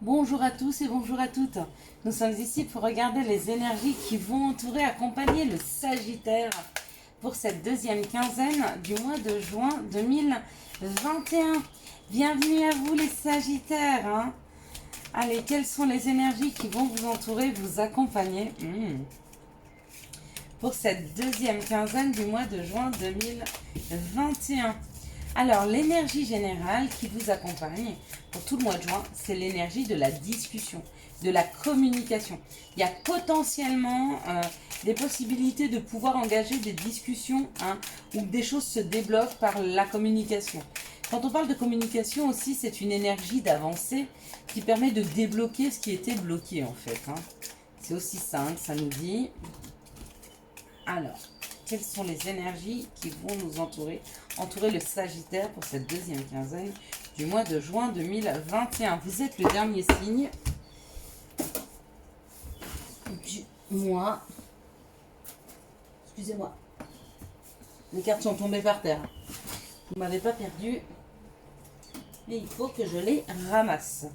Bonjour à tous et bonjour à toutes. Nous sommes ici pour regarder les énergies qui vont entourer, accompagner le Sagittaire pour cette deuxième quinzaine du mois de juin 2021. Bienvenue à vous les Sagittaires. Allez, quelles sont les énergies qui vont vous entourer, vous accompagner pour cette deuxième quinzaine du mois de juin 2021? Alors, l'énergie générale qui vous accompagne pour tout le mois de juin, c'est l'énergie de la discussion, de la communication. Il y a potentiellement des possibilités de pouvoir engager des discussions où des choses se débloquent par la communication. Quand on parle de communication aussi, c'est une énergie d'avancée qui permet de débloquer ce qui était bloqué en fait. C'est aussi simple, ça nous dit. Alors, quelles sont les énergies qui vont nous entourer le Sagittaire pour cette deuxième quinzaine du mois de juin 2021. Vous êtes le dernier signe du mois. Excusez-moi. Les cartes sont tombées par terre. Vous ne m'avez pas perdu. Mais il faut que je les ramasse.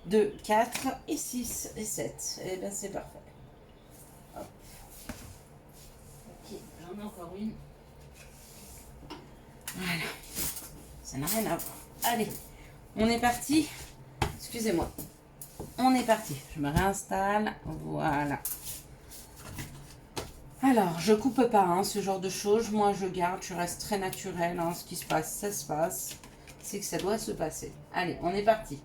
2, 4 et 6 et 7. Et bien c'est parfait. Hop. Ok, j'en ai encore une. Voilà. Ça n'a rien à voir. Allez, on est parti. Excusez-moi. On est parti. Je me réinstalle. Voilà. Alors, je coupe pas ce genre de choses. Moi, je garde. Je reste très naturel. Ce qui se passe, ça se passe. C'est que ça doit se passer. Allez, on est parti.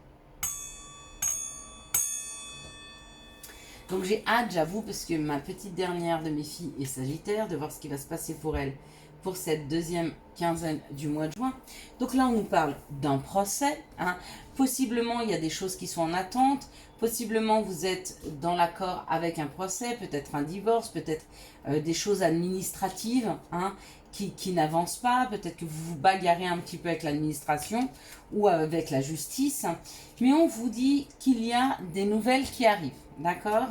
Donc, j'ai hâte, j'avoue, parce que ma petite dernière de mes filles est Sagittaire, de voir ce qui va se passer pour elle pour cette deuxième quinzaine du mois de juin. Donc là, on nous parle d'un procès. Possiblement, il y a des choses qui sont en attente. Possiblement, vous êtes dans l'accord avec un procès, peut-être un divorce, peut-être des choses administratives qui n'avancent pas. Peut-être que vous vous bagarrez un petit peu avec l'administration ou avec la justice. Mais on vous dit qu'il y a des nouvelles qui arrivent. D'accord ?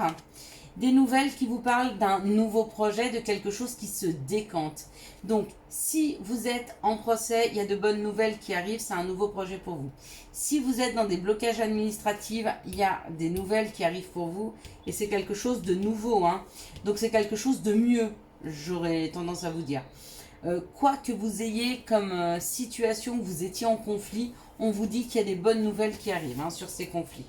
Des nouvelles qui vous parlent d'un nouveau projet, de quelque chose qui se décante. Donc, si vous êtes en procès, il y a de bonnes nouvelles qui arrivent, c'est un nouveau projet pour vous. Si vous êtes dans des blocages administratifs, il y a des nouvelles qui arrivent pour vous et c'est quelque chose de nouveau. Donc, c'est quelque chose de mieux, j'aurais tendance à vous dire. Quoi que vous ayez comme situation, que vous étiez en conflit, on vous dit qu'il y a des bonnes nouvelles qui arrivent sur ces conflits.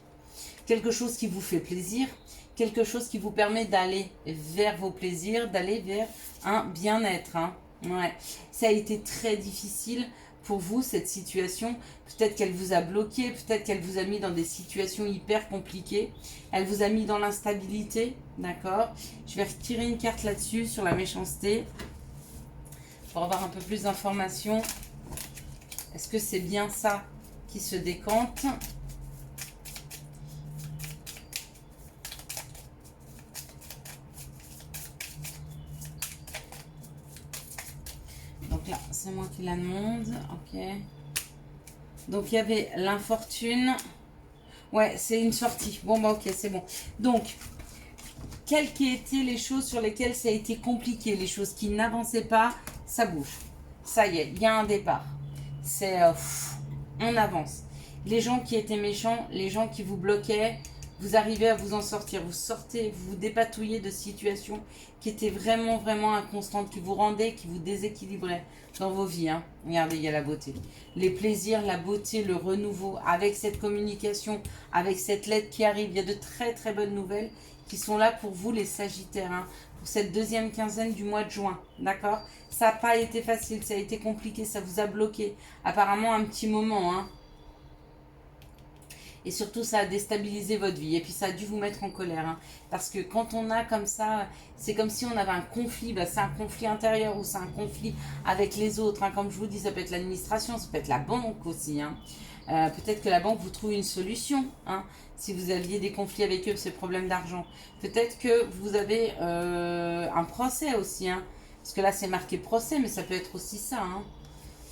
Quelque chose qui vous fait plaisir, quelque chose qui vous permet d'aller vers vos plaisirs, d'aller vers un bien-être. Ouais. Ça a été très difficile pour vous, cette situation. Peut-être qu'elle vous a bloqué, peut-être qu'elle vous a mis dans des situations hyper compliquées. Elle vous a mis dans l'instabilité, d'accord ? Je vais retirer une carte là-dessus, sur la méchanceté, pour avoir un peu plus d'informations. Est-ce que c'est bien ça qui se décante ? Donc là, c'est moi qui la demande. Ok. Donc, il y avait l'infortune. Ouais, c'est une sortie. Bon, bah ok, c'est bon. Donc, quelles qui étaient les choses sur lesquelles ça a été compliqué, les choses qui n'avançaient pas, ça bouge. Ça y est, il y a un départ. C'est... on avance. Les gens qui étaient méchants, les gens qui vous bloquaient, vous arrivez à vous en sortir. Vous sortez, vous vous dépatouillez de situations qui étaient vraiment, vraiment inconstantes, qui vous rendaient, qui vous déséquilibraient dans vos vies. Regardez, il y a la beauté. Les plaisirs, la beauté, le renouveau, avec cette communication, avec cette lettre qui arrive. Il y a de très, très bonnes nouvelles qui sont là pour vous, les Sagittaires, pour cette deuxième quinzaine du mois de juin. D'accord ? Ça n'a pas été facile, ça a été compliqué, ça vous a bloqué. Apparemment, un petit moment, Et surtout, ça a déstabilisé votre vie. Et puis, ça a dû vous mettre en colère. Parce que quand on a comme ça, c'est comme si on avait un conflit. C'est un conflit intérieur ou c'est un conflit avec les autres. Comme je vous dis, ça peut être l'administration, ça peut être la banque aussi. Peut-être que la banque vous trouve une solution. Si vous aviez des conflits avec eux, ces problèmes d'argent. Peut-être que vous avez un procès aussi. Parce que là, c'est marqué procès, mais ça peut être aussi ça.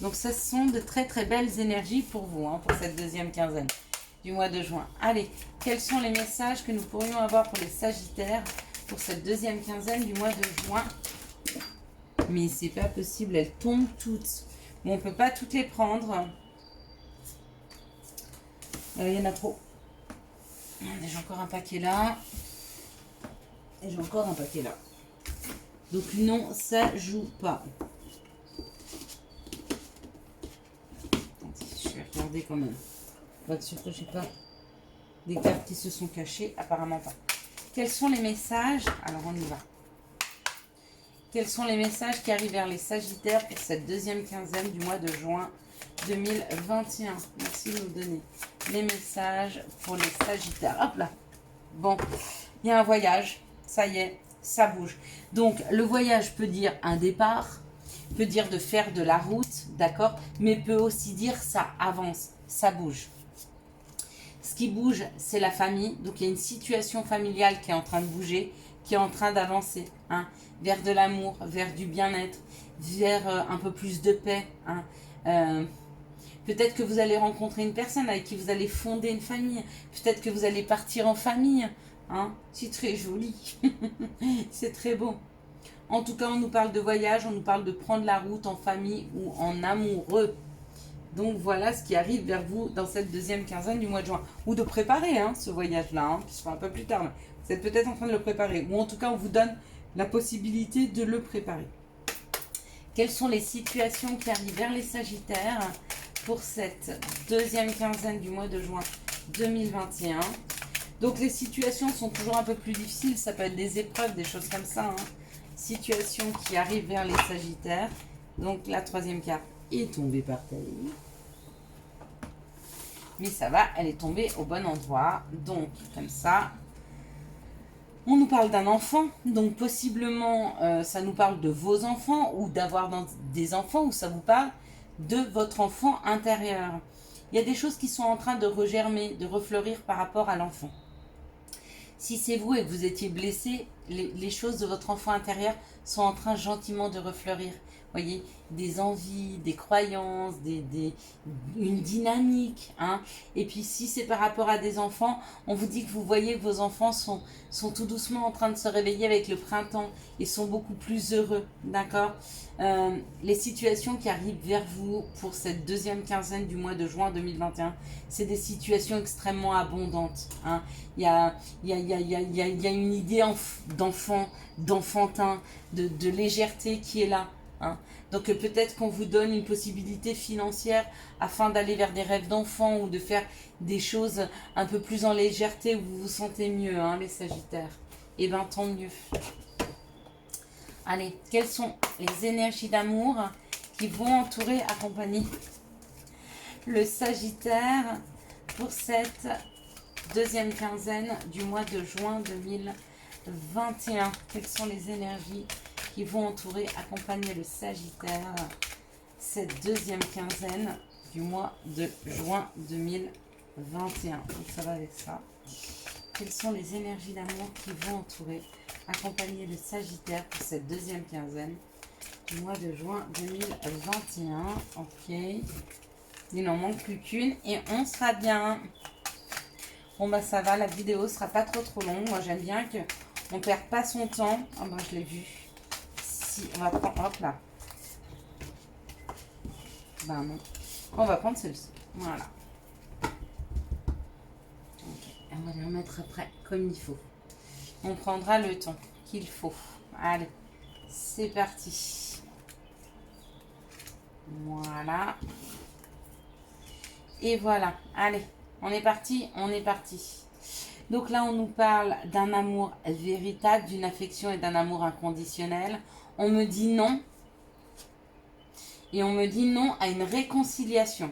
Donc, ce sont de très très belles énergies pour vous, pour cette deuxième quinzaine du mois de juin. Allez, quels sont les messages que nous pourrions avoir pour les Sagittaires pour cette deuxième quinzaine du mois de juin? Mais c'est pas possible, elles tombent toutes. Bon, on peut pas toutes les prendre. Il y en a trop. J'ai encore un paquet là. Et j'ai encore un paquet là. Donc non, ça joue pas. Je vais regarder quand même. Pour être sûr que j'ai pas des cartes qui se sont cachées. Apparemment pas. Quels sont les messages? Alors on y va. Quels sont les messages qui arrivent vers les Sagittaires pour cette deuxième quinzaine du mois de juin 2021? Merci de nous donner les messages pour les Sagittaires. Hop là. Bon, il y a un voyage. Ça y est, ça bouge. Donc, le voyage peut dire un départ, peut dire de faire de la route, d'accord? Mais peut aussi dire ça avance, ça bouge. Ce qui bouge, c'est la famille. Donc, il y a une situation familiale qui est en train de bouger, qui est en train d'avancer, hein, vers de l'amour, vers du bien-être, vers un peu plus de paix. Hein. Peut-être que vous allez rencontrer une personne avec qui vous allez fonder une famille. Peut-être que vous allez partir en famille. Hein. C'est très joli. C'est très beau. En tout cas, on nous parle de voyage, on nous parle de prendre la route en famille ou en amoureux. Donc voilà ce qui arrive vers vous dans cette deuxième quinzaine du mois de juin. Ou de préparer ce voyage-là, hein, qui sera un peu plus tard. Vous êtes peut-être en train de le préparer. Ou en tout cas, on vous donne la possibilité de le préparer. Quelles sont les situations qui arrivent vers les Sagittaires pour cette deuxième quinzaine du mois de juin 2021? Donc les situations sont toujours un peu plus difficiles. Ça peut être des épreuves, des choses comme ça. Hein. Situations qui arrivent vers les Sagittaires. Donc la troisième carte est tombée par terre. Mais ça va, elle est tombée au bon endroit. Donc, comme ça, on nous parle d'un enfant. Donc, possiblement, ça nous parle de vos enfants ou d'avoir des enfants ou ça vous parle de votre enfant intérieur. Il y a des choses qui sont en train de regermer, de refleurir par rapport à l'enfant. Si c'est vous et que vous étiez blessé, les choses de votre enfant intérieur sont en train gentiment de refleurir. Voyez, des envies, des croyances, une dynamique. Hein. Et puis si c'est par rapport à des enfants, on vous dit que vous voyez que vos enfants sont tout doucement en train de se réveiller avec le printemps et sont beaucoup plus heureux. D'accord. Les situations qui arrivent vers vous pour cette deuxième quinzaine du mois de juin 2021, c'est des situations extrêmement abondantes. Hein. Il y a une idée d'enfant, d'enfantin, de légèreté qui est là. Hein. Donc peut-être qu'on vous donne une possibilité financière afin d'aller vers des rêves d'enfant ou de faire des choses un peu plus en légèreté où vous vous sentez mieux, hein, les Sagittaires. Et bien tant mieux. Allez, quelles sont les énergies d'amour qui vont entourer, accompagner le Sagittaire pour cette deuxième quinzaine du mois de juin 2021? Quelles sont les énergies qui vont entourer, accompagner le Sagittaire cette deuxième quinzaine du mois de juin 2021? Donc ça va avec ça. Quelles sont les énergies d'amour qui vont entourer, accompagner le Sagittaire pour cette deuxième quinzaine du mois de juin 2021? Ok. Il n'en manque plus qu'une et on sera bien. Bon bah ça va, la vidéo sera pas trop longue. Moi j'aime bien qu'on ne perde pas son temps. Ah bah je l'ai vu. Si, on va prendre, hop là. Ben non. On va prendre celle-ci. Voilà. Ok, on va les remettre après comme il faut. On prendra le temps qu'il faut. Allez, c'est parti. Voilà. Et voilà. Allez, on est parti, on est parti. Donc là, on nous parle d'un amour véritable, d'une affection et d'un amour inconditionnel. On me dit non. Et on me dit non à une réconciliation.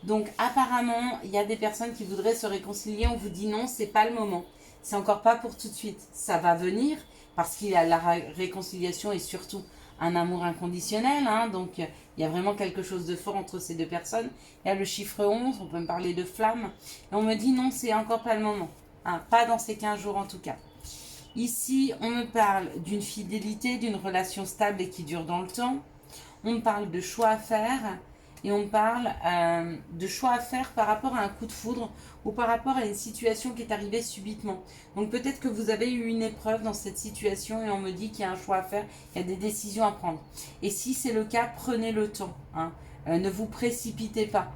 Donc apparemment, il y a des personnes qui voudraient se réconcilier. On vous dit non, c'est pas le moment. C'est encore pas pour tout de suite. Ça va venir parce qu'il y a la réconciliation et surtout un amour inconditionnel. Hein, donc il y a vraiment quelque chose de fort entre ces deux personnes. Il y a le chiffre 11, on peut me parler de flamme. Et on me dit non, c'est encore pas le moment. Hein, pas dans ces 15 jours en tout cas. Ici, on me parle d'une fidélité, d'une relation stable et qui dure dans le temps. On me parle de choix à faire et on me parle de choix à faire par rapport à un coup de foudre ou par rapport à une situation qui est arrivée subitement. Donc peut-être que vous avez eu une épreuve dans cette situation et on me dit qu'il y a un choix à faire, il y a des décisions à prendre. Et si c'est le cas, prenez le temps. Hein. Ne vous précipitez pas.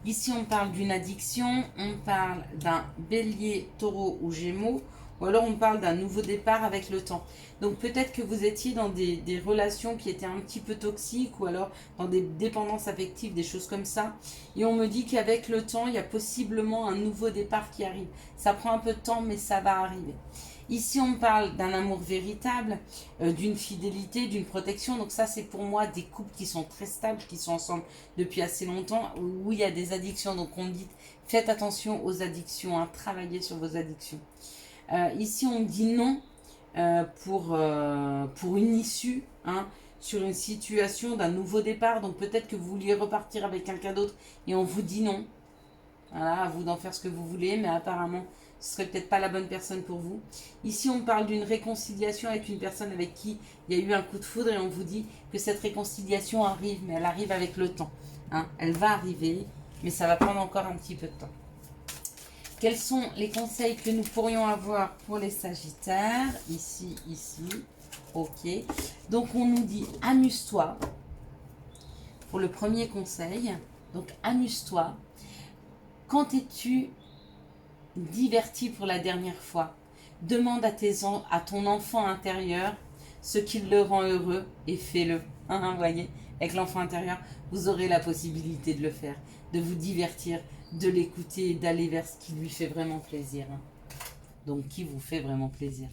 Ici, on parle d'une addiction, on parle d'un bélier, taureau ou gémeaux, ou alors on parle d'un nouveau départ avec le temps. Donc peut-être que vous étiez dans des relations qui étaient un petit peu toxiques, ou alors dans des dépendances affectives, des choses comme ça. Et on me dit qu'avec le temps, il y a possiblement un nouveau départ qui arrive. Ça prend un peu de temps, mais ça va arriver. Ici, on parle d'un amour véritable, d'une fidélité, d'une protection. Donc ça, c'est pour moi des couples qui sont très stables, qui sont ensemble depuis assez longtemps, où il y a des addictions. Donc on dit, faites attention aux addictions, hein, travaillez sur vos addictions. Ici, on dit non pour une issue, hein, sur une situation d'un nouveau départ. Donc peut-être que vous vouliez repartir avec quelqu'un d'autre et on vous dit non. Voilà, à vous d'en faire ce que vous voulez, mais apparemment, ce serait peut-être pas la bonne personne pour vous. Ici, on parle d'une réconciliation avec une personne avec qui il y a eu un coup de foudre et on vous dit que cette réconciliation arrive, mais elle arrive avec le temps. Hein. Elle va arriver, mais ça va prendre encore un petit peu de temps. Quels sont les conseils que nous pourrions avoir pour les Sagittaires? Ici. Ok. Donc, on nous dit amuse-toi. Pour le premier conseil. Donc, amuse-toi. Quand t'es-tu diverti pour la dernière fois? Demande à ton enfant intérieur ce qui le rend heureux et fais-le. Hein, vous voyez, avec l'enfant intérieur, vous aurez la possibilité de le faire, de vous divertir, de l'écouter et d'aller vers ce qui lui fait vraiment plaisir. Donc, qui vous fait vraiment plaisir.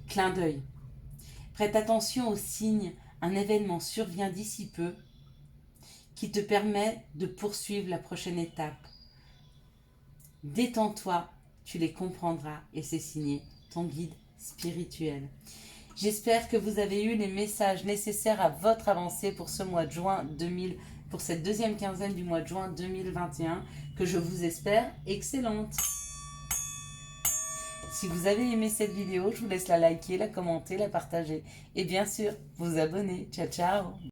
Clin d'œil. Prête attention aux signes. Un événement survient d'ici peu qui te permet de poursuivre la prochaine étape. Détends-toi, tu les comprendras et c'est signé ton guide spirituel. J'espère que vous avez eu les messages nécessaires à votre avancée pour ce mois de juin 2000, pour cette deuxième quinzaine du mois de juin 2021, que je vous espère excellente. Si vous avez aimé cette vidéo, je vous laisse la liker, la commenter, la partager et bien sûr vous abonner. Ciao, ciao!